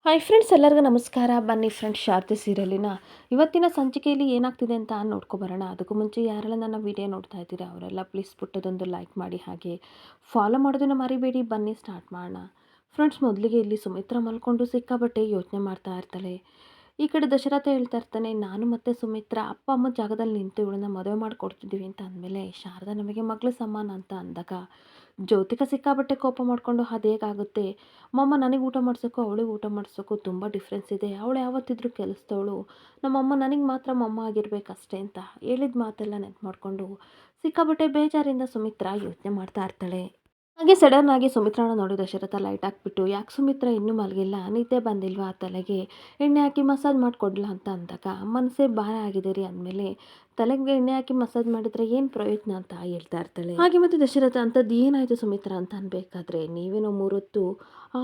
Hi friends, ಎಲ್ಲರಿಗೂ ನಮಸ್ಕಾರ. ಬನ್ನಿ ಫ್ರೆಂಡ್ಸ್, ಶಾರದೆ ಸೀರಿಯಲಿನ ಇವತ್ತಿನ ಸಂಚಿಕೆಯಲ್ಲಿ ಏನಾಗ್ತಿದೆ ಅಂತ ನೋಡ್ಕೊಬರೋಣ. ಅದಕ್ಕೂ ಮುಂಚೆ ಯಾರೆಲ್ಲ ನನ್ನ ವಿಡಿಯೋ ನೋಡ್ತಾ ಇದ್ದೀರಾ ಅವರೆಲ್ಲ ಪ್ಲೀಸ್ ಪುಟ್ಟದೊಂದು ಲೈಕ್ ಮಾಡಿ, ಹಾಗೆ ಫಾಲೋ ಮಾಡೋದನ್ನು ಮರಿಬೇಡಿ. ಬನ್ನಿ ಸ್ಟಾರ್ಟ್ ಮಾಡೋಣ. ಫ್ರೆಂಡ್ಸ್, ಮೊದಲಿಗೆ ಇಲ್ಲಿ ಸುಮಿತ್ರಾ ಮಲ್ಕೊಂಡು ಸಿಕ್ಕಾಬಟ್ಟೆ ಯೋಚನೆ ಮಾಡ್ತಾ ಇರ್ತಾಳೆ. ಈ ಕಡೆ ದಶರಥ ಹೇಳ್ತಾ ಇರ್ತಾನೆ, ನಾನು ಮತ್ತು ಸುಮಿತ್ರಾ ಅಪ್ಪ ಅಮ್ಮ ಜಾಗದಲ್ಲಿ ನಿಂತು ಇವಳನ್ನ ಮದುವೆ ಮಾಡಿಕೊಡ್ತಿದ್ದೀವಿ ಅಂತ ಅಂದಮೇಲೆ ಶಾರದಾ ನಮಗೆ ಮಗಳು ಸಮಾನ ಅಂತ ಅಂದಾಗ ಜ್ಯೋತಿಕಾ ಸಿಕ್ಕಾಬಟ್ಟೆ ಕೋಪ ಮಾಡಿಕೊಂಡು ಅದೇಗಾಗುತ್ತೆ, ಮಮ್ಮ ನನಗೆ ಊಟ ಮಾಡಿಸೋಕ್ಕೂ ಅವಳಿಗೆ ಊಟ ಮಾಡಿಸೋಕ್ಕೂ ತುಂಬ ಡಿಫ್ರೆನ್ಸ್ ಇದೆ, ಅವಳು ಯಾವತ್ತಿದ್ರೂ ಕೆಲಸದವಳು, ನಮ್ಮಮ್ಮ ನನಗೆ ಮಾತ್ರ ಮಮ್ಮ ಆಗಿರ್ಬೇಕಷ್ಟೇ ಅಂತ ಹೇಳಿದ ಮಾತೆಲ್ಲ ನೆನ್ಪು ಮಾಡಿಕೊಂಡು ಸಿಕ್ಕಾಬಟ್ಟೆ ಬೇಜಾರಿಂದ ಸುಮಿತ್ರಾ ಯೋಚನೆ ಮಾಡ್ತಾ ಇರ್ತಾಳೆ. ಹಾಗೆ ಸಡನ್ ಆಗಿ ಸುಮಿತ್ರನ ನೋಡಿ ದಶರಥ ಲೈಟ್ ಹಾಕ್ಬಿಟ್ಟು, ಯಾಕೆ ಸುಮಿತ್ರ ಇನ್ನೂ ಮಲಗಿಲ್ಲ, ನಿದ್ದೆ ಬಂದಿಲ್ವಾ, ತಲೆಗೆ ಎಣ್ಣೆ ಹಾಕಿ ಮಸಾಜ್ ಮಾಡಿಕೊಡ್ಲಾ ಅಂತ ಅಂದಾಗ ಮನಸ್ಸೇ ಭಾರ ಆಗಿದೆ ರೀ ಅಂದಮೇಲೆ ತಲೆಗೆ ಎಣ್ಣೆ ಹಾಕಿ ಮಸಾಜ್ ಮಾಡಿದ್ರೆ ಏನು ಪ್ರಯೋಜನ ಅಂತ ಹೇಳ್ತಾ ಇರ್ತಾಳೆ. ಹಾಗೆ ಮತ್ತು ದಶರಥ ಅಂಥದ್ದು ಏನಾಯಿತು ಸುಮಿತ್ರ ಅಂತ ಅನ್ಬೇಕಾದ್ರೆ, ನೀವೇನೋ ಮೂರೊತ್ತು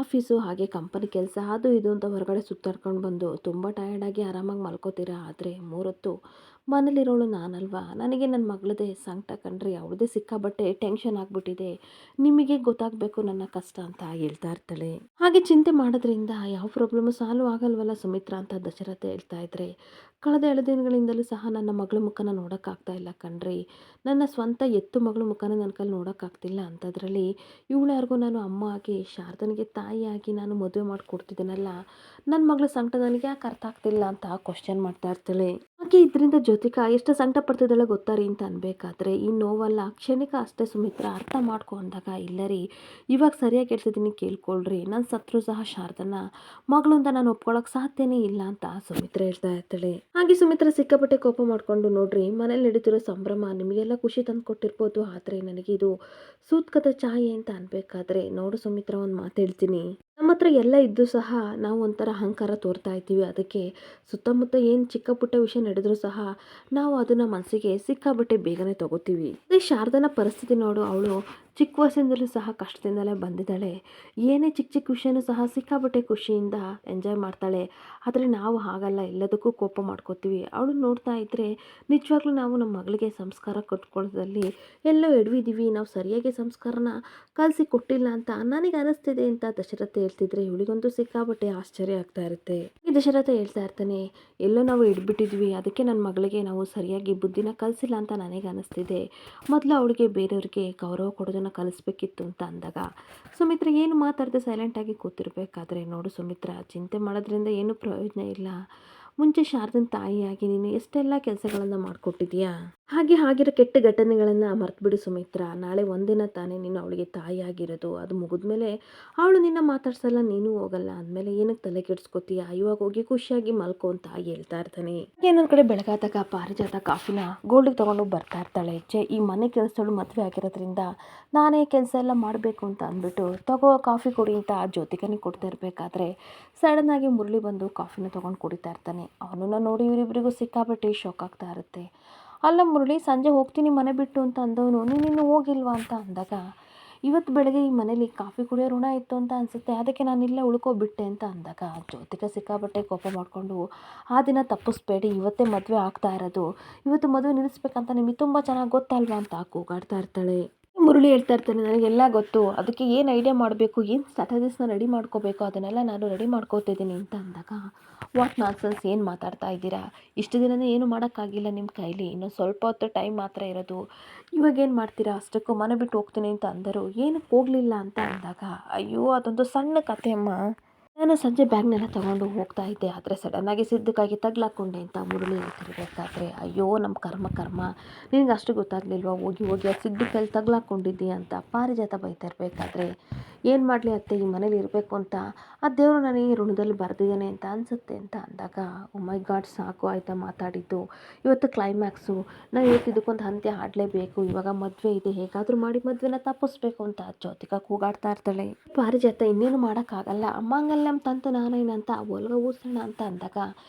ಆಫೀಸು ಹಾಗೆ ಕಂಪನಿ ಕೆಲಸ ಅದು ಇದು ಅಂತ ಹೊರಗಡೆ ಸುತ್ತಾಡ್ಕೊಂಡು ಬಂದು ತುಂಬ ಟಯರ್ಡಾಗಿ ಆರಾಮಾಗಿ ಮಲ್ಕೋತೀರಾ, ಆದರೆ ಮೂರೊತ್ತು ಮನೇಲಿರೋಳು ನಾನಲ್ವಾ, ನನಗೆ ನನ್ನ ಮಗಳದೇ ಸಂಕಟ ಕಣ್ರಿ, ಅವಳದೇ ಸಿಕ್ಕಾಬಟ್ಟೆ ಟೆನ್ಷನ್ ಆಗಿಬಿಟ್ಟಿದೆ, ನಿಮಗೆ ಗೊತ್ತಾಗಬೇಕು ನನ್ನ ಕಷ್ಟ ಅಂತ ಹೇಳ್ತಾ ಇರ್ತಾಳೆ. ಹಾಗೆ ಚಿಂತೆ ಮಾಡೋದ್ರಿಂದ ಯಾವ ಪ್ರಾಬ್ಲಮ್ಮು ಸಾಲ್ವ್ ಆಗಲ್ವಲ್ಲ ಸುಮಿತ್ರಾ ಅಂತ ದಶರಥ ಹೇಳ್ತಾ ಇದ್ರೆ, ಕಳೆದ 2 ದಿನಗಳಿಂದಲೂ ಸಹ ನನ್ನ ಮಗಳ ಮುಖನ ನೋಡೋಕ್ಕಾಗ್ತಾ ಇಲ್ಲ ಕಣ್ರಿ, ನನ್ನ ಸ್ವಂತ ಎತ್ತು ಮಗಳ ಮುಖನ ನನ್ನ ಕೈಲಿ ನೋಡೋಕ್ಕಾಗ್ತಿಲ್ಲ, ಅಂಥದ್ರಲ್ಲಿ ಇವಳ್ಯಾರಿಗೂ ನಾನು ಅಮ್ಮ ಆಗಿ ಶಾರದನಿಗೆ ತಾಯಿಯಾಗಿ ನಾನು ಮದುವೆ ಮಾಡಿಕೊಡ್ತಿದ್ದೀನಲ್ಲ, ನನ್ನ ಮಗಳ ಸಂಕಟ ನನಗೆ ಯಾಕೆ ಅರ್ಥ ಆಗ್ತಿಲ್ಲ ಅಂತ ಕ್ವಶನ್ ಮಾಡ್ತಾ ಇರ್ತಾಳೆ. ಹಾಗೆ ಇದರಿಂದ ಜ್ಯೋತಿಕಾ ಎಷ್ಟು ಸಂಕಟ ಪಡ್ತಿದ್ದಾಳೆ ಗೊತ್ತಾ ರೀ ಅಂತ ಅನ್ಬೇಕಾದ್ರೆ, ಈ ನೋವಲ್ಲ ಕ್ಷಣಿಕ ಅಷ್ಟೇ ಸುಮಿತ್ರ, ಅರ್ಥ ಮಾಡ್ಕೊ ಅಂದಾಗ, ಇಲ್ಲ ರೀ ಇವಾಗ ಸರಿಯಾಗಿ ಹೇಳ್ತಿದ್ದೀನಿ ಕೇಳ್ಕೊಳ್ರಿ, ನಾನು ಸತ್ರು ಸಹ ಶಾರದನ ಮಗಳು ಅಂತ ನಾನು ಒಪ್ಕೊಳ್ಳೋಕೆ ಸಾಧ್ಯನೇ ಇಲ್ಲ ಅಂತ ಸುಮಿತ್ರ ಹೇಳ್ತಾ ಇರ್ತಾಳೆ. ಹಾಗೆ ಸುಮಿತ್ರ ಸಿಕ್ಕಾಪಟ್ಟೆ ಕೋಪ ಮಾಡಿಕೊಂಡು, ನೋಡ್ರಿ ಮನೇಲಿ ನಡೀತಿರೋ ಸಂಭ್ರಮ ನಿಮಗೆಲ್ಲ ಖುಷಿ ತಂದು ಕೊಟ್ಟಿರ್ಬೋದು, ಆದರೆ ನನಗೆ ಇದು ಸೂತ್ಕದ ಛಾಯೆ ಅಂತ ಅನ್ಬೇಕಾದ್ರೆ, ನೋಡು ಸುಮಿತ್ರ ಒಂದು ಮಾತು ಹೇಳ್ತೀನಿ, ನಮ್ಮ ಹತ್ರ ಎಲ್ಲ ಇದ್ದು ಸಹ ನಾವು ಒಂಥರ ಅಹಂಕಾರ ತೋರ್ತಾ ಇದ್ದೀವಿ, ಅದಕ್ಕೆ ಸುತ್ತಮುತ್ತ ಏನು ಚಿಕ್ಕ ಪುಟ್ಟ ವಿಷಯ ನಡೆದರೂ ಸಹ ನಾವು ಅದನ್ನು ಮನಸ್ಸಿಗೆ ಸಿಕ್ಕಾಬಟ್ಟೆ ಬೇಗನೆ ತಗೋತೀವಿ. ಅದೇ ಶಾರದನ ಪರಿಸ್ಥಿತಿ ನೋಡು, ಅವಳು ಚಿಕ್ಕ ವಯಸ್ಸಿಂದಲೂ ಸಹ ಕಷ್ಟದಿಂದಲೇ ಬಂದಿದ್ದಾಳೆ, ಏನೇ ಚಿಕ್ಕ ಚಿಕ್ಕ ವಿಷಯನೂ ಸಹ ಸಿಕ್ಕಾಬಟ್ಟೆ ಖುಷಿಯಿಂದ ಎಂಜಾಯ್ ಮಾಡ್ತಾಳೆ, ಆದರೆ ನಾವು ಹಾಗಲ್ಲ, ಎಲ್ಲದಕ್ಕೂ ಕೋಪ ಮಾಡ್ಕೋತೀವಿ. ಅವಳು ನೋಡ್ತಾ ಇದ್ದರೆ ನಿಜವಾಗ್ಲೂ ನಾವು ನಮ್ಮ ಮಗಳಿಗೆ ಸಂಸ್ಕಾರ ಕೊಟ್ಕೊಳ್ಳೋದ್ರಲ್ಲಿ ಎಲ್ಲೋ ಎಡವಿದ್ದೀವಿ, ನಾವು ಸರಿಯಾಗಿ ಸಂಸ್ಕಾರನ ಕಲಿಸಿ ಕೊಟ್ಟಿಲ್ಲ ಅಂತ ನನಗೆ ಅನಿಸ್ತಿದೆ ಅಂತ ದಶರಥ ಹೇಳ್ತಿದ್ರೆ, ಇವಳಿಗಂತೂ ಸಿಕ್ಕಾಬಟ್ಟೆ ಆಶ್ಚರ್ಯ ಆಗ್ತಾ ಇರುತ್ತೆ. ಈ ದಶರಥ ಹೇಳ್ತಾ ಇರ್ತಾನೆ, ಎಲ್ಲೋ ನಾವು ಇಡ್ಬಿಟ್ಟಿದ್ವಿ, ಅದಕ್ಕೆ ನನ್ನ ಮಗಳಿಗೆ ನಾವು ಸರಿಯಾಗಿ ಬುದ್ಧಿನ ಕಲಿಸಿಲ್ಲ ಅಂತ ನನಗೆ ಅನಿಸ್ತಿದೆ, ಮೊದಲು ಅವಳಿಗೆ ಬೇರೆಯವ್ರಿಗೆ ಗೌರವ ಕೊಡೋದನ್ನು ಕಲಿಸ್ಬೇಕಿತ್ತು ಅಂತ ಅಂದಾಗ ಸುಮಿತ್ರ ಏನು ಮಾತಾಡದೆ ಸೈಲೆಂಟಾಗಿ ಕೂತಿರ್ಬೇಕಾದ್ರೆ, ನೋಡು ಸುಮಿತ್ರ ಚಿಂತೆ ಮಾಡೋದ್ರಿಂದ ಏನೂ ಪ್ರಯೋಜನ ಇಲ್ಲ, ಮುಂಚೆ ಶಾರದನ ತಾಯಿಯಾಗಿ ನೀನು ಎಷ್ಟೆಲ್ಲ ಕೆಲಸಗಳನ್ನು ಮಾಡಿಕೊಟ್ಟಿದ್ಯಾ, ಹಾಗೆ ಆಗಿರೋ ಕೆಟ್ಟ ಘಟನೆಗಳನ್ನು ಮರ್ತ್ಬಿಡು ಸುಮಿತ್ರ, ನಾಳೆ ಒಂದಿನ ತಾನೇ ನೀನು ಅವಳಿಗೆ ತಾಯಿಯಾಗಿರೋದು, ಅದು ಮುಗಿದ್ಮೇಲೆ ಅವಳು ನಿನ್ನ ಮಾತಾಡ್ಸಲ್ಲ, ನೀನು ಹೋಗಲ್ಲ, ಅಂದಮೇಲೆ ಏನಕ್ಕೆ ತಲೆ ಕೆಡಿಸ್ಕೋತೀಯ, ಇವಾಗ ಹೋಗಿ ಖುಷಿಯಾಗಿ ಮಲ್ಕೊ ಅಂತ ಹೇಳ್ತಾ ಇರ್ತಾನೆ. ಇನ್ನೊಂದು ಕಡೆ ಬೆಳಗಾದಾಗ ಪಾರಿಜಾತ ಕಾಫಿನ ಗೋಲ್ಡಿಗೆ ತೊಗೊಂಡು ಬರ್ತಾ ಇರ್ತಾಳೆ. ಈ ಮನೆ ಕೆಲಸದವಳು ಮದುವೆ ಆಗಿರೋದ್ರಿಂದ ನಾನೇ ಕೆಲಸ ಎಲ್ಲ ಮಾಡಬೇಕು ಅಂತ ಅಂದ್ಬಿಟ್ಟು ತಗೋ ಕಾಫಿ ಕುಡಿ ಅಂತ ಜ್ಯೋತಿಕನಿಗೆ ಕೊಡ್ತಾ ಇರಬೇಕಾದ್ರೆ ಸಡನ್ನಾಗಿ ಮುರಳಿ ಬಂದು ಕಾಫಿನ ತೊಗೊಂಡು ಕುಡಿತಾ ಇರ್ತಾನೆ. ಅವನನ್ನು ನೋಡಿ ಇವರಿಬ್ಬರಿಗೂ ಸಿಕ್ಕಾಪಟ್ಟೆ ಶಾಕ್ ಆಗ್ತಾ ಇರುತ್ತೆ. ಅಲ್ಲ ಮುರಳಿ, ಸಂಜೆ ಹೋಗ್ತೀನಿ ಮನೆ ಬಿಟ್ಟು ಅಂತ ಅಂದವನು ನೀನಿನ್ನೂ ಹೋಗಿಲ್ವಾ ಅಂತ ಅಂದಾಗ, ಇವತ್ತು ಬೆಳಗ್ಗೆ ಈ ಮನೇಲಿ ಕಾಫಿ ಕುಡಿಯೋ ಋಣ ಇತ್ತು ಅಂತ ಅನಿಸುತ್ತೆ, ಅದಕ್ಕೆ ನಾನು ಇಲ್ಲೇ ಉಳ್ಕೊಬಿಟ್ಟೆ ಅಂತ ಅಂದಾಗ ಜ್ಯೋತಿಕಾ ಸಿಕ್ಕಾಪಟ್ಟೆ ಕೋಪ ಮಾಡಿಕೊಂಡು, ಆ ದಿನ ತಪ್ಪಿಸ್ಬೇಡಿ, ಇವತ್ತೇ ಮದುವೆ ಆಗ್ತಾ ಇರೋದು, ಇವತ್ತು ಮದುವೆ ನಿಲ್ಲಿಸ್ಬೇಕಂತ ನಿಮಗೆ ತುಂಬ ಚೆನ್ನಾಗಿ ಗೊತ್ತಲ್ವಾ ಅಂತ ಕೂಗಾಡ್ತಾ ಇರ್ತಾಳೆ. ಮುರಳಿ ಹೇಳ್ತಾ ಇರ್ತಾನೆ, ನನಗೆಲ್ಲ ಗೊತ್ತು, ಅದಕ್ಕೆ ಏನು ಐಡಿಯಾ ಮಾಡಬೇಕು, ಏನು ಸ್ಟ್ರಾಟಜಿಸ್ನ ರೆಡಿ ಮಾಡ್ಕೋಬೇಕು ಅದನ್ನೆಲ್ಲ ನಾನು ರೆಡಿ ಮಾಡ್ಕೋತಿದ್ದೀನಿ ಅಂತ ಅಂದಾಗ, ವಾಟ್ ನಾನ್ಸೆನ್ಸ್, ಏನು ಮಾತಾಡ್ತಾ ಇದ್ದೀರಾ, ಇಷ್ಟು ದಿನವೇ ಏನು ಮಾಡೋಕ್ಕಾಗಿಲ್ಲ ನಿಮ್ಮ ಕೈಲಿ, ಇನ್ನೂ ಸ್ವಲ್ಪ ಹೊತ್ತು ಟೈಮ್ ಮಾತ್ರ ಇರೋದು, ಇವಾಗ ಏನು ಮಾಡ್ತೀರಾ, ಅಷ್ಟಕ್ಕೂ ಮನೆ ಬಿಟ್ಟು ಹೋಗ್ತೀನಿ ಅಂತ ಅಂದರು, ಏನಕ್ಕೆ ಹೋಗಲಿಲ್ಲ ಅಂತ ಅಂದಾಗ, ಅಯ್ಯೋ ಅದೊಂದು ಸಣ್ಣ ಕಥೆ ಅಮ್ಮ, ನಾನು ಸಂಜೆ ಬ್ಯಾಗ್ನೆಲ್ಲ ತೊಗೊಂಡು ಹೋಗ್ತಾ ಇದ್ದೆ, ಆದರೆ ಸಡನ್ನಾಗಿ ಸಿದ್ದಕ್ಕಾಗಿ ತಗ್ಲಾಕೊಂಡೆ ಅಂತ ಮುರಳಿ ಹೇಳ್ತಿರ್ಬೇಕಾದ್ರೆ, ಅಯ್ಯೋ ನಮ್ಮ ಕರ್ಮ, ನಿನಗೆ ಅಷ್ಟು ಗೊತ್ತಾಗಲಿಲ್ವಾ, ಹೋಗಿ ಅದು ಸಿದ್ದಕ್ಕಲ್ಲಿ ತಗ್ಲಾಕೊಂಡಿದ್ದೀಯ ಅಂತ ಪಾರಿಜಾತ ಬೈತಾ ಇರಬೇಕಾದ್ರೆ, ಏನು ಮಾಡಲಿ ಅತ್ತೆ, ಈ ಮನೇಲಿ ಇರಬೇಕು ಅಂತ ಆ ದೇವರು ನನಗೆ ಋಣದಲ್ಲಿ ಬರೆದಿದ್ದಾನೆ ಅಂತ ಅನಿಸುತ್ತೆ ಅಂತ ಅಂದಾಗ, ಓ ಮೈ ಗಾಡ್ ಸಾಕು ಆಯಿತಾ ಮಾತಾಡಿದ್ದು, ಇವತ್ತು ಕ್ಲೈಮ್ಯಾಕ್ಸು, ನಾನು ಇವತ್ತಿದ್ದಕ್ಕೊಂದು ಅಂತ್ಯ ಆಡಲೇಬೇಕು, ಇವಾಗ ಮದುವೆ ಇದೆ, ಹೇಗಾದರೂ ಮಾಡಿ ಮದುವೆನ ತಪ್ಪಿಸ್ಬೇಕು ಅಂತ ಜ್ಯೋತಿಕಾ ಕೂಗಾಡ್ತಾ ಇರ್ತಾಳೆ. ಪಾರಿಜಾತ ಇನ್ನೇನು ಮಾಡೋಕ್ಕಾಗಲ್ಲ, ಅಮ್ಮಂಗಲ್ಲ ನಮ್ಮ ತಂತು ನಾನೇನಂತ ಒಲ್ಗ ಊಸೋಣ ಅಂತ ಅಂದಾಗ,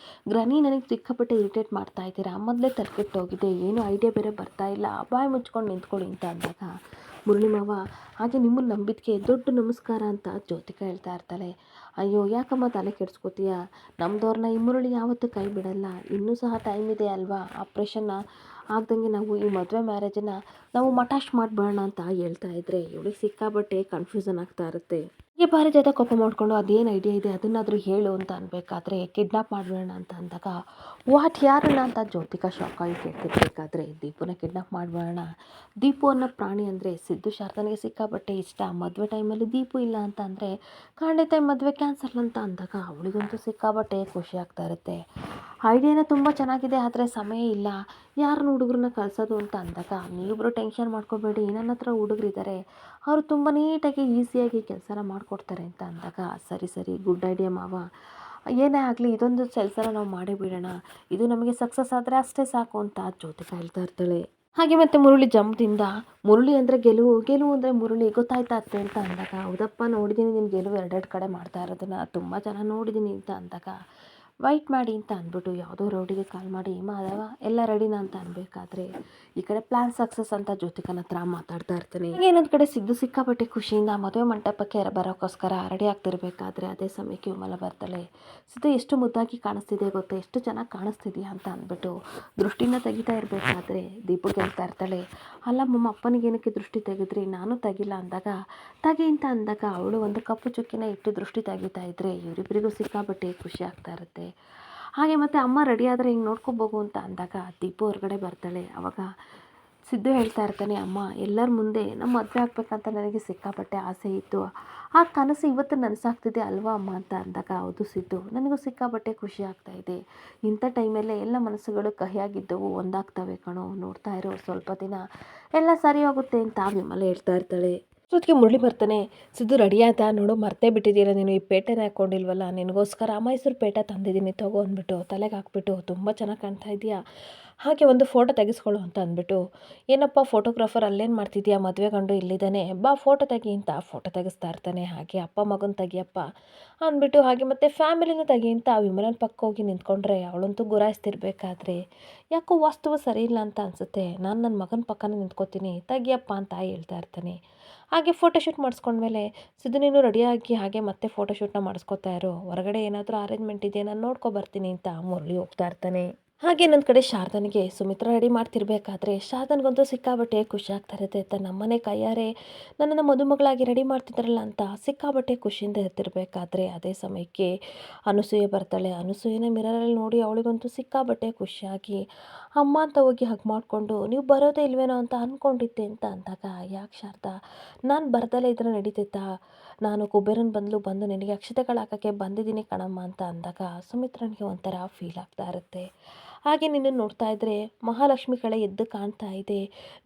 ಗ್ರಾನಿ ನನಗೆ ಸಿಕ್ಕಾಪಟ್ಟೆ ಇರಿಟೇಟ್ ಮಾಡ್ತಾ ಇದ್ದೀರಾ, ಮೊದಲೇ ತಲೆಕೆಟ್ಟೋಗಿದೆ, ಏನು ಐಡಿಯಾ ಬೇರೆ ಬರ್ತಾ ಇಲ್ಲ, ಬಾಯಿ ಮುಚ್ಕೊಂಡು ನಿಂತ್ಕೊಳ್ಳಿ ಅಂತ ಅಂದಾಗ, ಮುರಳಿ ಮಾವ ಹಾಗೆ ನಿಮ್ಮನ್ನು ನಂಬಿದ್ದಕ್ಕೆ ದೊಡ್ಡ ನಮಸ್ಕಾರ ಅಂತ ಜ್ಯೋತಿಕಾ ಹೇಳ್ತಾ ಇರ್ತಾಳೆ. ಅಯ್ಯೋ ಯಾಕಮ್ಮ ತಲೆ ಕೆಡಿಸ್ಕೋತೀಯ, ನಮ್ಮದವ್ರನ್ನ ಈ ಮುರಳಿ ಯಾವತ್ತೂ ಕೈ ಬಿಡಲ್ಲ, ಇನ್ನೂ ಸಹ ಟೈಮ್ ಇದೆ ಅಲ್ವಾ, ಆಪ್ರೇಷನ್ನ ಆಗ್ದಂಗೆ ನಾವು ಈ ಮದುವೆ ಮ್ಯಾರೇಜನ್ನು ನಾವು ಮಟಾಶ್ ಮಾಡಿಬಿಡೋಣ ಅಂತ ಹೇಳ್ತಾ ಇದ್ರೆ, ಇವಳಿಗೆ ಸಿಕ್ಕಾಬಟ್ಟೆ ಕನ್ಫ್ಯೂಷನ್ ಆಗ್ತಾ ಇರುತ್ತೆ. ಈ ಬಾರಿ ಜೊತೆ ಕೋಪ ಮಾಡಿಕೊಂಡು ಅದೇನು ಐಡಿಯಾ ಇದೆ ಅದನ್ನಾದರೂ ಹೇಳು ಅಂತ ಅನ್ಬೇಕಾದ್ರೆ ಕಿಡ್ನಾಪ್ ಮಾಡಿಬಿಡೋಣ ಅಂತ ಅಂದಾಗ ವಾಟ್ ಯಾರನ್ನ ಅಂತ ಜ್ಯೋತಿಕಾ ಶಾಕ್ ಆಗಿ ಕೇಳ್ತಿರ್ಬೇಕಾದ್ರೆ ದೀಪುನ ಕಿಡ್ನಾಪ್ ಮಾಡಿಬಿಡೋಣ. ದೀಪು ಅನ್ನೋ ಪ್ರಾಣಿ ಅಂದರೆ ಸಿದ್ದು ಶಾರದನಿಗೆ ಸಿಕ್ಕಾಪಟ್ಟೆ ಇಷ್ಟ. ಮದುವೆ ಟೈಮಲ್ಲಿ ದೀಪು ಇಲ್ಲ ಅಂತ ಅಂದರೆ ಖಂಡಿತ ಮದುವೆ ಕ್ಯಾನ್ಸಲ್ ಅಂತ ಅಂದಾಗ ಅವಳಿಗಂತೂ ಸಿಕ್ಕಾಪಟ್ಟೆ ಖುಷಿ ಆಗ್ತಾ ಇರುತ್ತೆ. ಐಡಿಯಾನೇ ತುಂಬ ಚೆನ್ನಾಗಿದೆ, ಆದರೆ ಸಮಯ ಇಲ್ಲ, ಯಾರನ್ನ ಹುಡುಗರನ್ನ ಕಳಿಸೋದು ಅಂತ ಅಂದಾಗ ನೀವಿಬ್ಬರು ಟೆನ್ಷನ್ ಮಾಡ್ಕೋಬೇಡಿ, ನನ್ನ ಹತ್ರ ಹುಡುಗರಿದ್ದಾರೆ, ಅವರು ತುಂಬ ನೀಟಾಗಿ ಈಸಿಯಾಗಿ ಕೆಲಸನ ಮಾಡಿಕೊಡ್ತಾರೆ ಅಂತ ಅಂದಾಗ ಸರಿ ಸರಿ ಗುಡ್ ಐಡಿಯಾ ಮಾವ, ಏನೇ ಆಗಲಿ ಇದೊಂದು ಕೆಲಸನ ನಾವು ಮಾಡೇ ಬಿಡೋಣ, ಇದು ನಮಗೆ ಸಕ್ಸಸ್ ಆದರೆ ಅಷ್ಟೇ ಸಾಕು ಅಂತ ಜ್ಯೋತಿಕಾ ಹೇಳ್ತಾ ಇರ್ತಾಳೆ. ಹಾಗೆ ಮತ್ತು ಮುರಳಿ ಜಂಪ್ದಿಂದ ಮುರಳಿ ಅಂದರೆ ಗೆಲುವು, ಗೆಲುವು ಅಂದರೆ ಮುರಳಿ ಗೊತ್ತಾಯ್ತಾ ಅತ್ತೆ ಅಂತ ಅಂದಾಗ ಹೌದಪ್ಪ ನೋಡಿದ್ದೀನಿ ನಿನ್ನ ಗೆಲುವು ಎರಡೆರಡು ಕಡೆ ಮಾಡ್ತಾ ಇರೋದನ್ನು ತುಂಬ ಚೆನ್ನಾಗಿ ನೋಡಿದ್ದೀನಿ ಅಂತ ಅಂದಾಗ ವೈಟ್ ಮಾಡಿ ಅಂತ ಅಂದ್ಬಿಟ್ಟು ಯಾವುದೋ ರೌಡಿಗೆ ಕಾಲ್ ಮಾಡಿ ಮಾಧವ ಎಲ್ಲ ರೆಡಿನಾ ಅಂತ ಅನ್ಬೇಕಾದ್ರೆ ಈ ಕಡೆ ಪ್ಲಾನ್ ಸಕ್ಸಸ್ ಅಂತ ಜ್ಯೋತಿಕನ ಹತ್ರ ಮಾತಾಡ್ತಾ ಇರ್ತಾನೆ. ಇನ್ನೊಂದು ಕಡೆ ಸಿದ್ದು ಸಿಕ್ಕಾಪಟ್ಟೆ ಖುಷಿಯಿಂದ ಮದುವೆ ಮಂಟಪಕ್ಕೆ ಬರೋಕ್ಕೋಸ್ಕರ ರೆಡಿ ಆಗ್ತಿರ್ಬೇಕಾದ್ರೆ ಅದೇ ಸಮಯಕ್ಕೆ ವಿಮಲ ಬರ್ತಾಳೆ. ಸಿದ್ದು ಎಷ್ಟು ಮುದ್ದಾಗಿ ಕಾಣಿಸ್ತಿದೆ ಗೊತ್ತಾ, ಎಷ್ಟು ಚೆನ್ನಾಗಿ ಕಾಣಿಸ್ತಿದ್ಯಾ ಅಂತ ಅಂದ್ಬಿಟ್ಟು ದೃಷ್ಟಿನ ತೆಗಿತಾ ಇರಬೇಕಾದ್ರೆ ದೀಪು ಕೇಳ್ತಾ ಇರ್ತಾಳೆ, ಅಲ್ಲ ಮಮ್ಮ ಅಪ್ಪನಿಗೆ ಏನಕ್ಕೆ ದೃಷ್ಟಿ ತೆಗೆದ್ರಿ, ನಾನು ತೆಗಿಲ್ಲ ಅಂದಾಗ ತೆಗಿ ಅಂತ ಅಂದಾಗ ಅವಳು ಒಂದು ಕಪ್ಪು ಚುಕ್ಕಿನ ಇಟ್ಟು ದೃಷ್ಟಿ ತೆಗಿತಾ ಇದ್ರೆ ಇವರಿಬ್ಬರಿಗೂ ಸಿಕ್ಕಾಪಟ್ಟೆ ಖುಷಿ ಆಗ್ತಾ ಇರುತ್ತೆ. ಹಾಗೆ ಮತ್ತು ಅಮ್ಮ ರೆಡಿ ಆದರೆ ಹಿಂಗೆ ನೋಡ್ಕೊಬೋಗು ಅಂತ ಅಂದಾಗ ದೀಪು ಹೊರಗಡೆ ಬರ್ತಾಳೆ. ಅವಾಗ ಸಿದ್ದು ಹೇಳ್ತಾ ಇರ್ತಾನೆ, ಅಮ್ಮ ಎಲ್ಲರ ಮುಂದೆ ನಮ್ಮ ಮದುವೆ ಆಗ್ಬೇಕಂತ ನನಗೆ ಸಿಕ್ಕಾಪಟ್ಟೆ ಆಸೆ ಇತ್ತು, ಆ ಕನಸು ಇವತ್ತು ನನಸಾಗ್ತಿದೆ ಅಲ್ವಾ ಅಮ್ಮ ಅಂತ ಅಂದಾಗ ಹೌದು ಸಿದ್ದು ನನಗೂ ಸಿಕ್ಕಾಪಟ್ಟೆ ಖುಷಿ ಆಗ್ತಾ ಇದೆ, ಇಂಥ ಟೈಮಲ್ಲೇ ಎಲ್ಲ ಮನಸ್ಸುಗಳು ಕಹಿಯಾಗಿದ್ದವು ಒಂದಾಗ್ತವೆ ಕಣೋ, ನೋಡ್ತಾ ಇರೋ ಸ್ವಲ್ಪ ದಿನ ಎಲ್ಲ ಸರಿ ಹೋಗುತ್ತೆ ಅಂತ ವಿಮಲೆ ಹೇಳ್ತಾ ಇರ್ತಾಳೆ. ಜೊತೆಗೆ ಮುರಳಿ ಬರ್ತಾನೆ, ಸಿದ್ದು ರೆಡಿ ಆಯ್ತಾ ನೋಡು, ಮರ್ತೇ ಬಿಟ್ಟಿದ್ದೀರ ನೀನು, ಈ ಪೇಟೆನ ಹಾಕ್ಕೊಂಡಿಲ್ವಲ್ಲ, ನಿನಗೋಸ್ಕರ ಮೈಸೂರು ಪೇಟೆ ತಂದಿದ್ದೀನಿ ತಗೋ ಅಂದ್ಬಿಟ್ಟು ತಲೆಗೆ ಹಾಕ್ಬಿಟ್ಟು ತುಂಬ ಚೆನ್ನಾಗಿ ಕಾಣ್ತಾ ಇದೆಯಾ, ಹಾಗೆ ಒಂದು ಫೋಟೋ ತೆಗೆಸ್ಕೊಳ್ಳು ಅಂತ ಅಂದ್ಬಿಟ್ಟು ಏನಪ್ಪ ಫೋಟೋಗ್ರಾಫರ್ ಅಲ್ಲೇನು ಮಾಡ್ತಿದ್ಯಾ, ಮದುವೆ ಗಂಡು ಇಲ್ಲಿದ್ದಾನೆ ಬಾ ಫೋಟೋ ತೆಗಿ ಅಂತ ಫೋಟೋ ತೆಗೆಸ್ತಾ ಇರ್ತಾನೆ. ಹಾಗೆ ಅಪ್ಪ ಮಗನ ತೆಗಿಯಪ್ಪ ಅಂದ್ಬಿಟ್ಟು ಹಾಗೆ ಮತ್ತು ಫ್ಯಾಮಿಲಿನೂ ತೆಗಿ ಅಂತ ವಿಮಲನ ಪಕ್ಕ ಹೋಗಿ ನಿಂತ್ಕೊಂಡ್ರೆ ಅವಳಂತೂ ಗುರಾಯಿಸ್ತಿರ್ಬೇಕಾದ್ರೆ ಯಾಕೋ ವಾಸ್ತವ ಸರಿ ಇಲ್ಲ ಅಂತ ಅನಿಸುತ್ತೆ, ನಾನು ನನ್ನ ಮಗನ ಪಕ್ಕನೇ ನಿಂತ್ಕೋತೀನಿ ತೆಗಿಯಪ್ಪ ಅಂತ ಹೇಳ್ತಾ ಇರ್ತಾನೆ. ಹಾಗೆ ಫೋಟೋಶೂಟ್ ಮಾಡಿಸ್ಕೊಂಡ್ಮೇಲೆ ಸಿದ್ದು ನೀನು ರೆಡಿಯಾಗಿ ಹಾಗೆ ಮತ್ತೆ ಫೋಟೋಶೂಟ್ನ ಮಾಡಿಸ್ಕೊತಾ ಇರೋ, ಹೊರಗಡೆ ಏನಾದರೂ ಅರೇಂಜ್ಮೆಂಟ್ ಇದೆಯಾ ನಾನು ನೋಡ್ಕೊ ಬರ್ತೀನಿ ಅಂತ ಮುರಳಿ ಹೋಗ್ತಾ ಇರ್ತಾನೆ. ಹಾಗೆ ಇನ್ನೊಂದು ಕಡೆ ಶಾರದನಿಗೆ ಸುಮಿತ್ರಾ ರೆಡಿ ಮಾಡ್ತಿರ್ಬೇಕಾದ್ರೆ ಶಾರದನಿಗಂತೂ ಸಿಕ್ಕಾಬಟ್ಟೆ ಖುಷಿ ಆಗ್ತಾ ಇರುತ್ತೆ. ತನ್ನಮ್ಮನೇ ಕೈಯಾರೆ ನನ್ನನ್ನು ಮದುಮಗಳಾಗಿ ರೆಡಿ ಮಾಡ್ತಿದ್ದಾರಲ್ಲ ಅಂತ ಸಿಕ್ಕಾಬಟ್ಟೆ ಖುಷಿಯಿಂದ ಇರ್ತಿರ್ಬೇಕಾದ್ರೆ ಅದೇ ಸಮಯಕ್ಕೆ ಅನಸೂಯೆ ಬರ್ತಾಳೆ. ಅನಸೂಯನ ಮಿರರಲ್ಲಿ ನೋಡಿ ಅವಳಿಗಂತೂ ಸಿಕ್ಕಾಬಟ್ಟೆ ಖುಷಿಯಾಗಿ ಅಮ್ಮ ಅಂತ ಹೋಗಿ ಹಗ್ ಮಾಡಿಕೊಂಡು ನೀವು ಬರೋದೇ ಇಲ್ವೇನೋ ಅಂತ ಅಂದ್ಕೊಂಡಿದ್ದೆ ಅಂತ ಅಂದಾಗ ಯಾಕೆ ಶಾರದಾ ನಾನು ಬರ್ದಲ್ಲೇ ಇದ್ರೆ ನಡೀತಿತ್ತಾ, ನಾನು ಕುಬೇರನ ಬಂದು ನಿನಗೆ ಅಕ್ಷತೆಗಳು ಹಾಕೋಕ್ಕೆ ಬಂದಿದ್ದೀನಿ ಕಣಮ್ಮ ಅಂತ ಅಂದಾಗ ಸುಮಿತ್ರನಿಗೆ ಒಂಥರ ಫೀಲ್ ಆಗ್ತಾ ಇರುತ್ತೆ. ಹಾಗೆ ನಿನ್ನನ್ನು ನೋಡ್ತಾ ಇದ್ದರೆ ಮಹಾಲಕ್ಷ್ಮಿ ಕಳೆ ಎದ್ದು ಕಾಣ್ತಾ ಇದೆ,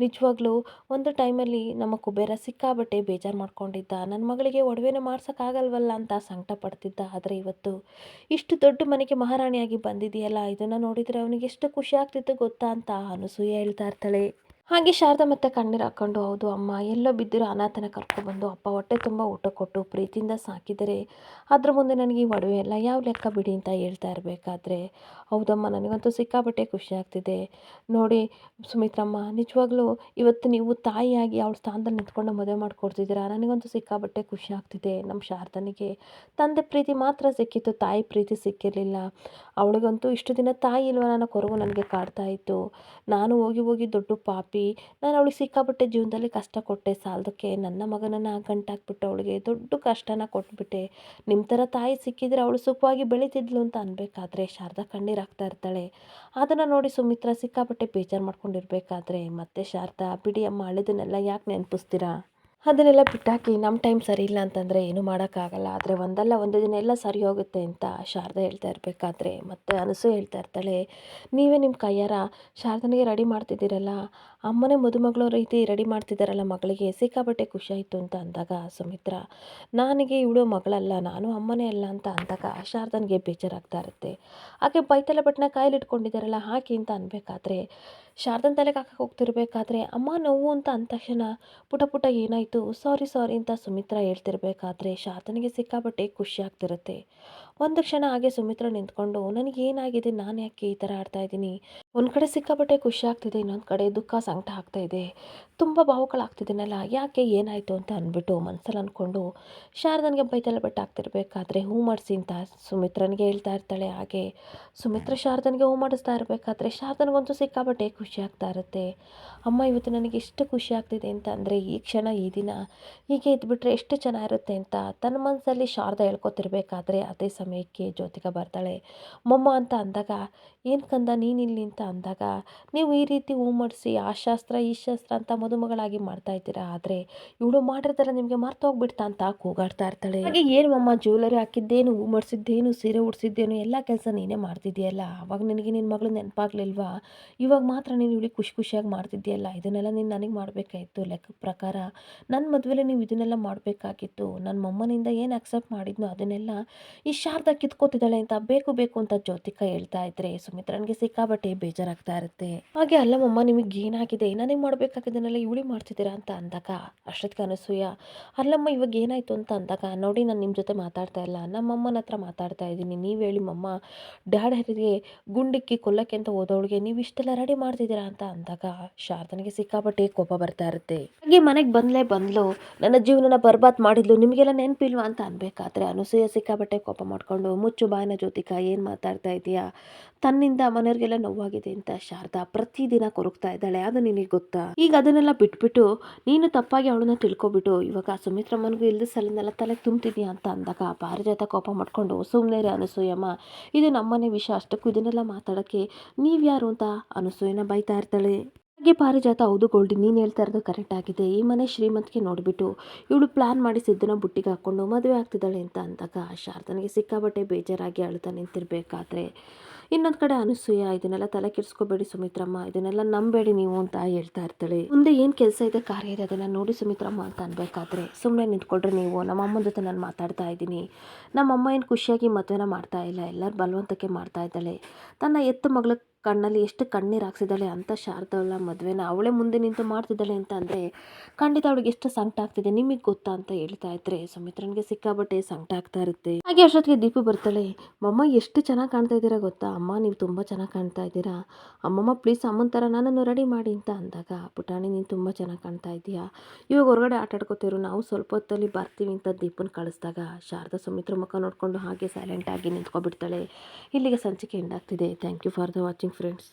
ನಿಜವಾಗ್ಲೂ ಒಂದು ಟೈಮಲ್ಲಿ ನಮ್ಮ ಕುಬೇರ ಸಿಕ್ಕಾಬಟ್ಟೆ ಬೇಜಾರು ಮಾಡ್ಕೊಂಡಿದ್ದ, ನನ್ನ ಮಗಳಿಗೆ ಒಡವೆನೇ ಮಾಡ್ಸೋಕ್ಕಾಗಲ್ವಲ್ಲ ಅಂತ ಸಂಕಟ ಪಡ್ತಿದ್ದ, ಆದರೆ ಇವತ್ತು ಇಷ್ಟು ದೊಡ್ಡ ಮನೆಗೆ ಮಹಾರಾಣಿಯಾಗಿ ಬಂದಿದೆಯಲ್ಲ, ಇದನ್ನು ನೋಡಿದರೆ ಅವನಿಗೆ ಎಷ್ಟು ಖುಷಿ ಆಗ್ತಿತ್ತು ಗೊತ್ತಾ ಅಂತ ಅನಸೂಯೆ ಹೇಳ್ತಾ ಇರ್ತಾಳೆ. ಹಾಗೆ ಶಾರದಾ ಮತ್ತೆ ಕಣ್ಣೀರು ಹಾಕ್ಕೊಂಡು ಹೌದು ಅಮ್ಮ ಎಲ್ಲೋ ಬಿದ್ದಿರೋ ಅನಾಥನ ಕರ್ಕೊಬಂದು ಅಪ್ಪ ಹೊಟ್ಟೆ ತುಂಬ ಊಟ ಕೊಟ್ಟು ಪ್ರೀತಿಯಿಂದ ಸಾಕಿದರೆ ಅದ್ರ ಮುಂದೆ ನನಗೆ ಈ ಒಡವೆ ಎಲ್ಲ ಯಾವ ಲೆಕ್ಕ ಬಿಡಿ ಅಂತ ಹೇಳ್ತಾ ಇರಬೇಕಾದ್ರೆ ಹೌದಮ್ಮ ನನಗಂತೂ ಸಿಕ್ಕಾಪಟ್ಟೆ ಖುಷಿ ಆಗ್ತಿದೆ ನೋಡಿ ಸುಮಿತ್ರಮ್ಮ, ನಿಜವಾಗ್ಲೂ ಇವತ್ತು ನೀವು ತಾಯಿಯಾಗಿ ಅವಳ ಸ್ಥಾನದಲ್ಲಿ ನಿಂತ್ಕೊಂಡು ಮದುವೆ ಮಾಡಿಕೊಡ್ತಿದ್ದೀರಾ, ನನಗಂತೂ ಸಿಕ್ಕಾಪಟ್ಟೆ ಖುಷಿ ಆಗ್ತಿದೆ. ನಮ್ಮ ಶಾರದನಿಗೆ ತಂದೆ ಪ್ರೀತಿ ಮಾತ್ರ ಸಿಕ್ಕಿತ್ತು, ತಾಯಿ ಪ್ರೀತಿ ಸಿಕ್ಕಿರಲಿಲ್ಲ, ಅವಳಿಗಂತೂ ಇಷ್ಟು ದಿನ ತಾಯಿ ಇಲ್ವ ಅನ್ನೋ ಕೊರಗು ನನಗೆ ಕಾಡ್ತಾ ಇತ್ತು, ನಾನು ಹೋಗಿ ಹೋಗಿ ದೊಡ್ಡ ಪಾಪಿ, ನಾನು ಅವಳಿಗೆ ಸಿಕ್ಕಾಪಟ್ಟೆ ಜೀವನದಲ್ಲಿ ಕಷ್ಟ ಕೊಟ್ಟೆ, ಸಾಲದಕ್ಕೆ ನನ್ನ ಮಗನನ್ನು ಗಂಟಾಕ್ಬಿಟ್ಟು ಅವಳಿಗೆ ದೊಡ್ಡ ಕಷ್ಟನ ಕೊಟ್ಬಿಟ್ಟೆ, ನಿಮ್ಮ ಥರ ತಾಯಿ ಸಿಕ್ಕಿದ್ರೆ ಅವಳು ಸುಖವಾಗಿ ಬೆಳೀತಿದ್ಲು ಅಂತ ಅನ್ಬೇಕಾದ್ರೆ ಶಾರದಾ ಕಣ್ಣೀರು ಹಾಕ್ತಾ ಇರ್ತಾಳೆ. ಅದನ್ನು ನೋಡಿ ಸುಮಿತ್ರಾ ಸಿಕ್ಕಾಪಟ್ಟೆ ಬೇಜಾರು ಮಾಡ್ಕೊಂಡಿರ್ಬೇಕಾದ್ರೆ ಮತ್ತೆ ಶಾರದಾ ಬಿಡಿ ಅಮ್ಮ ಹಳೆದನ್ನೆಲ್ಲ ಯಾಕೆ ನೆನಪಿಸ್ತೀರಾ, ಅದನ್ನೆಲ್ಲ ಬಿಟ್ಟಾಕಿ ನಮ್ಮ ಟೈಮ್ ಸರಿ ಇಲ್ಲ ಅಂತಂದರೆ ಏನೂ ಮಾಡೋಕ್ಕಾಗಲ್ಲ, ಆದರೆ ಒಂದಲ್ಲ ಒಂದು ದಿನ ಎಲ್ಲ ಸರಿ ಹೋಗುತ್ತೆ ಅಂತ ಶಾರದಾ ಹೇಳ್ತಾ ಇರಬೇಕಾದ್ರೆ ಮತ್ತೆ ಅನಸೂಯೆ ಹೇಳ್ತಾ ಇರ್ತಾಳೆ, ನೀವೇ ನಿಮ್ಮ ಕೈಯಾರ ಶಾರದನಿಗೆ ರೆಡಿ ಮಾಡ್ತಿದ್ದೀರಲ್ಲ, ಅಮ್ಮನೇ ಮದುಮಗಳು ರೀತಿ ರೆಡಿ ಮಾಡ್ತಿದ್ದಾರಲ್ಲ ಮಗಳಿಗೆ, ಸಿಕ್ಕಾಪಟ್ಟೆ ಖುಷಿ ಆಯಿತು ಅಂತ ಅಂದಾಗ ಸುಮಿತ್ರಾ ನನಗೆ ಇವಳು ಮಗಳಲ್ಲ, ನಾನು ಅಮ್ಮನೇ ಅಲ್ಲ ಅಂತ ಅಂದಾಗ ಶಾರದನಿಗೆ ಬೇಜಾರಾಗ್ತಾ ಇರುತ್ತೆ. ಹಾಗೆ ಬೈತಲೆ ಬಟ್ಟನ್ನ ಕಾಯಲ್ಲಿ ಇಟ್ಕೊಂಡಿದ್ದಾರಲ್ಲ ಹಾಕಿ ಅಂತ ಅನ್ಬೇಕಾದ್ರೆ ಶಾರದನ ತಲೆಗೆ ಹಾಕಕ್ಕೆ ಹೋಗ್ತಿರ್ಬೇಕಾದ್ರೆ ಅಮ್ಮ ನೋವು ಅಂತ ಅಂದ ತಕ್ಷಣ ಪುಟ ಪುಟ ಏನಾಯಿತು ಸಾರಿ ಸಾರಿ ಅಂತ ಸುಮಿತ್ರಾ ಹೇಳ್ತಿರ್ಬೇಕಾದ್ರೆ ಶಾರದನಿಗೆ ಸಿಕ್ಕಾಪಟ್ಟೆ ಖುಷಿ ಆಗ್ತಿರುತ್ತೆ. ಒಂದು ಕ್ಷಣ ಹಾಗೆ ಸುಮಿತ್ರಾ ನಿಂತ್ಕೊಂಡು ನನಗೇನಾಗಿದೆ, ನಾನು ಯಾಕೆ ಈ ಥರ ಆಡ್ತಾ ಇದ್ದೀನಿ, ಒಂದು ಕಡೆ ಸಿಕ್ಕಾಪಟ್ಟೆ ಖುಷಿ ಆಗ್ತಿದೆ, ಇನ್ನೊಂದು ಕಡೆ ದುಃಖ ಸಂಕಟ ಆಗ್ತಾ ಇದೆ. ತುಂಬ ಭಾವುಕಳಾಗ್ತಿದ್ದೀನಲ್ಲ, ಯಾಕೆ ಏನಾಯಿತು ಅಂತ ಅಂದ್ಬಿಟ್ಟು ಮನಸ್ಸಲ್ಲಿ ಅಂದ್ಕೊಂಡು ಶಾರದನಿಗೆ ಬೈತಲೆ ಆಗ್ತಿರ್ಬೇಕಾದ್ರೆ ಹೂ ಮಾಡಿಸಿ ಅಂತ ಸುಮಿತ್ರನಿಗೆ ಹೇಳ್ತಾ ಇರ್ತಾಳೆ. ಹಾಗೆ ಸುಮಿತ್ರ ಶಾರದನಿಗೆ ಹೂ ಮಾಡಿಸ್ತಾ ಇರಬೇಕಾದ್ರೆ ಶಾರದನಿಗಂತೂ ಸಿಕ್ಕಾಪಟ್ಟೆ ಖುಷಿ ಆಗ್ತಾ ಇರುತ್ತೆ. ಅಮ್ಮ ಇವತ್ತು ನನಗೆ ಎಷ್ಟು ಖುಷಿ ಆಗ್ತಿದೆ ಅಂತ ಅಂದರೆ, ಈ ಕ್ಷಣ ಈ ದಿನ ಹೀಗೆ ಇದ್ಬಿಟ್ರೆ ಎಷ್ಟು ಚೆನ್ನಾಗಿರುತ್ತೆ ಅಂತ ತನ್ನ ಮನಸ್ಸಲ್ಲಿ ಶಾರದಾ ಹೇಳ್ಕೊತಿರ್ಬೇಕಾದ್ರೆ ಅದೇ ಸಮಯಕ್ಕೆ ಜ್ಯೋತಿಕಾ ಬರ್ತಾಳೆ. ಮೊಮ್ಮ ಅಂತ ಅಂದಾಗ, ಏನು ಕಂದ ನೀನಿಲ್ಲಿ ಅಂತ ಅಂದಾಗ, ನೀವು ಈ ರೀತಿ ಹೂ ಮಾಡಿಸಿ ಆ ಶಾಸ್ತ್ರ ಈ ಶಾಸ್ತ್ರ ಅಂತ ಮದುಮಗಳಾಗಿ ಮಾಡ್ತಾ ಇದ್ದೀರಾ, ಆದರೆ ಇವಳು ಮಾಡಿರೋದೆಲ್ಲ ನಿಮಗೆ ಮರ್ತೋಗ್ಬಿಡ್ತಾ ಅಂತ ಕೂಗಾಡ್ತಾ ಇರ್ತಾಳೆ. ಹಾಗೆ ಏನು ಮಮ್ಮ ಜ್ಯುವೆಲರಿ ಹಾಕಿದ್ದೇನು, ಹೂ ಮಾಡಿಸಿದ್ದೇನು, ಸೀರೆ ಉಡ್ಸಿದ್ದೇನು, ಎಲ್ಲ ಕೆಲಸ ನೀನೇ ಮಾಡ್ತಿದ್ದೀಯಲ್ಲ, ಅವಾಗ ನಿನಗೆ ನಿನ್ನ ಮಗಳು ನೆನಪಾಗ್ಲಿಲ್ವಾ? ಇವಾಗ ಮಾತ್ರ ನೀನು ಇವಳಿಗೆ ಖುಷಿ ಖುಷಿಯಾಗಿ ಮಾಡ್ತಿದ್ದೀಯಲ್ಲ, ಇದನ್ನೆಲ್ಲ ನೀನು ನನಗೆ ಮಾಡಬೇಕಾಗಿತ್ತು. ಲೆಕ್ಕದ ಪ್ರಕಾರ ನನ್ನ ಮದುವೆಲಿ ನೀವು ಇದನ್ನೆಲ್ಲ ಮಾಡಬೇಕಾಗಿತ್ತು. ನನ್ನ ಮೊಮ್ಮನಿಂದ ಏನು ಅಕ್ಸೆಪ್ಟ್ ಮಾಡಿದ್ನೋ ಅದನ್ನೆಲ್ಲ ಈ ಶಾರದಾ ಕಿತ್ಕೋತಿದ್ದಾಳೆ ಅಂತ ಬೇಕು ಬೇಕು ಅಂತ ಜ್ಯೋತಿಕಾ ಹೇಳ್ತಾ ಇದ್ರೆ ಸುಮಿತ್ರನ್ಗೆ ಸಿಕ್ಕಾಬಟ್ಟೆ ಬೇಜಾರಾಗ್ತಾ ಇರುತ್ತೆ. ಹಾಗೆ ಅಲ್ಲಮ್ಮಮ್ಮ ನಿಮಗೆ ಏನಾಗಿದೆ, ನನಗೆ ಮಾಡಬೇಕಾಗಿದ್ದನ್ನೆಲ್ಲ ಇವಳಿಗೆ ಮಾಡ್ತಿದ್ದೀರಾ ಅಂತ ಅಂದಾಗ ಅಷ್ಟೊತ್ತಿಗೆ ಅನಸೂಯ, ಅಲ್ಲಮ್ಮ ಇವಾಗ ಏನಾಯ್ತು ಅಂತ ಅಂದಾಗ, ನೋಡಿ ನಾನು ನಿಮ್ಮ ಜೊತೆ ಮಾತಾಡ್ತಾ ಇಲ್ಲ, ನಮ್ಮಮ್ಮನ ಹತ್ರ ಮಾತಾಡ್ತಾ ಇದ್ದೀನಿ. ನೀವು ಹೇಳಿ ಮಮ್ಮ, ಡ್ಯಾಡರಿಗೆ ಗುಂಡಿಕ್ಕಿ ಕೊಲ್ಲಕ್ಕೆ ಅಂತ ಹೋದವಳಿಗೆ ನೀವು ಇಷ್ಟೆಲ್ಲ ರೆಡಿ ಮಾಡ್ತಿದ್ದೀರಾ ಅಂತ ಅಂದಾಗ ಶಾರದನಿಗೆ ಸಿಕ್ಕಾಪಟ್ಟೆ ಕೋಪ ಬರ್ತಾ ಇರುತ್ತೆ. ಹಾಗೆ ಮನೆಗೆ ಬಂದ್ಲು, ನನ್ನ ಜೀವನನ ಬರ್ಬಾದ್ ಮಾಡಿದ್ಲು, ನಿಮಗೆಲ್ಲ ನೆನಪಿಲ್ವಾ ಅಂತ ಅನ್ಬೇಕಾದ್ರೆ ಅನಸೂಯ ಸಿಕ್ಕಾಪಟ್ಟೆ ಕೋಪ ಮಾಡ್ಕೊಂಡು, ಮುಚ್ಚು ಬಾಯಿನ ಜ್ಯೋತಿಕಾ, ಏನು ಮಾತಾಡ್ತಾ ಇದೀಯಾ, ತನ್ನಿಂದ ಮನೆಯವ್ರಿಗೆಲ್ಲ ನೋವಾಗಿದೆ ಅಂತ ಶಾರದಾ ಪ್ರತಿದಿನ ಕೊರಗ್ತಾ ಇದ್ದಾಳೆ, ಅದು ನಿನಗೆ ಗೊತ್ತಾ? ಈಗ ಅದನ್ನೆಲ್ಲ ಬಿಟ್ಬಿಟ್ಟು ನೀನು ತಪ್ಪಾಗಿ ಅವಳನ್ನ ತಿಳ್ಕೊಬಿಟ್ಟು ಇವಾಗ ಸುಮಿತ್ರಮ್ಮನಿಗೂ ಇಲ್ದ ಸಲನೆಲ್ಲ ತಲೆಗೆ ತುಂಬ್ತಿದ್ಯಾ ಅಂತ ಅಂದಾಗ ಪಾರಿಜಾತ ಕೋಪ ಮಾಡ್ಕೊಂಡು, ಸುಮ್ಮನೆ ರೀ ಅನಸೂಯಮ್ಮ, ಇದು ನಮ್ಮನೆ ವಿಷಯ, ಅಷ್ಟಕ್ಕೂ ಇದನ್ನೆಲ್ಲ ಮಾತಾಡೋಕ್ಕೆ ನೀವ್ಯಾರು ಅಂತ ಅನಸೂಯನ ಬೈತಾ ಇರ್ತಾಳೆ. ಹಾಗೆ ಪಾರಿಜಾತ, ಹೌದು ಗೋಲ್ಡಿ, ನೀನು ಹೇಳ್ತಾ ಇರೋದು ಕರೆಕ್ಟ್ ಆಗಿದೆ. ಈ ಮನೆ ಶ್ರೀಮಂತಿಕೆ ನೋಡಿಬಿಟ್ಟು ಇವಳು ಪ್ಲ್ಯಾನ್ ಮಾಡಿ ಸಿದ್ದನ ಬುಟ್ಟಿಗೆ ಹಾಕ್ಕೊಂಡು ಮದುವೆ ಆಗ್ತಿದ್ದಾಳೆ ಅಂತ ಅಂದಾಗ ಶಾರದನಿಗೆ ಸಿಕ್ಕಾಬಟ್ಟೆ ಬೇಜಾರಾಗಿ ಅಳ್ತಾ ನಿಂತಿರ್ಬೇಕಾದ್ರೆ ಇನ್ನೊಂದು ಕಡೆ ಅನಸೂಯ, ಇದನ್ನೆಲ್ಲ ತಲೆ ಕೆಡಿಸ್ಕೋಬೇಡಿ ಸುಮಿತ್ರಮ್ಮ, ಇದನ್ನೆಲ್ಲ ನಂಬೇಡಿ ನೀವು ಅಂತ ಹೇಳ್ತಾ ಇರ್ತಾಳೆ. ಮುಂದೆ ಏನು ಕೆಲಸ ಇದೆ, ಕಾರ್ಯ ಇದೆ, ಅದನ್ನು ನೋಡಿ ಸುಮಿತ್ರಮ್ಮ ಅಂತ ಅನ್ಬೇಕಾದ್ರೆ, ಸುಮ್ಮನೆ ನಿಂತ್ಕೊಳ್ರಿ ನೀವು, ನಮ್ಮಮ್ಮನ ಜೊತೆ ನಾನು ಮಾತಾಡ್ತಾ ಇದ್ದೀನಿ. ನಮ್ಮಮ್ಮ ಏನು ಖುಷಿಯಾಗಿ ಮದುವೆನ ಮಾಡ್ತಾ ಇಲ್ಲ, ಎಲ್ಲರೂ ಬಲವಂತಕ್ಕೆ ಮಾಡ್ತಾ ಇದ್ದಾಳೆ. ತನ್ನ ಎತ್ತು ಮಗಳ ಕಣ್ಣಲ್ಲಿ ಎಷ್ಟು ಕಣ್ಣೀರು ಹಾಕ್ಸಿದ್ದಾಳೆ ಅಂತ ಶಾರದಳ ಮದುವೆನ ಅವಳೇ ಮುಂದೆ ನಿಂತು ಮಾಡ್ತಿದ್ದಾಳೆ ಅಂತ ಅಂದರೆ ಖಂಡಿತ ಅವಳಿಗೆ ಎಷ್ಟು ಸಂಕಟ ಆಗ್ತಿದೆ ನಿಮಗೆ ಗೊತ್ತಾ ಅಂತ ಹೇಳ್ತಾ ಇದ್ರೆ ಸುಮಿತ್ರನ್ಗೆ ಸಿಕ್ಕಾಬಟ್ಟೆ ಸಂಕಟ ಆಗ್ತಾ ಇರುತ್ತೆ. ಹಾಗೆ ಅಷ್ಟೊತ್ತಿಗೆ ದೀಪು ಬರ್ತಾಳೆ. ಮಮ್ಮ ಎಷ್ಟು ಚೆನ್ನಾಗಿ ಕಾಣ್ತಾ ಇದ್ದೀರಾ ಗೊತ್ತಾ, ಅಮ್ಮ ನೀವು ತುಂಬ ಚೆನ್ನಾಗಿ ಕಾಣ್ತಾ ಇದ್ದೀರಾ, ಅಮ್ಮಮ್ಮ ಪ್ಲೀಸ್ ಅಮ್ಮನ ಥರ ನನ್ನನ್ನು ರೆಡಿ ಮಾಡಿ ಅಂತ ಅಂದಾಗ, ಪುಟಾಣಿ ನೀನು ತುಂಬ ಚೆನ್ನಾಗಿ ಕಾಣ್ತಾ ಇದೀಯಾ, ಇವಾಗ ಹೊರಗಡೆ ಆಟ ಆಡ್ಕೋತಿರು, ನಾವು ಸ್ವಲ್ಪ ಹೊತ್ತಲ್ಲಿ ಬರ್ತೀವಿ ಅಂತ ದೀಪನ ಕಳಿಸ್ದಾಗ ಶಾರದಾ ಸುಮಿತ್ರ ಮುಖ ನೋಡಿಕೊಂಡು ಹಾಗೆ ಸೈಲೆಂಟಾಗಿ ನಿಂತ್ಕೊಬಿಡ್ತಾಳೆ. ಇಲ್ಲಿಗೆ ಸಂಚಿಕೆ ಎಂಡ್ ಆಗ್ತಿದೆ. Thank you for the watching friends.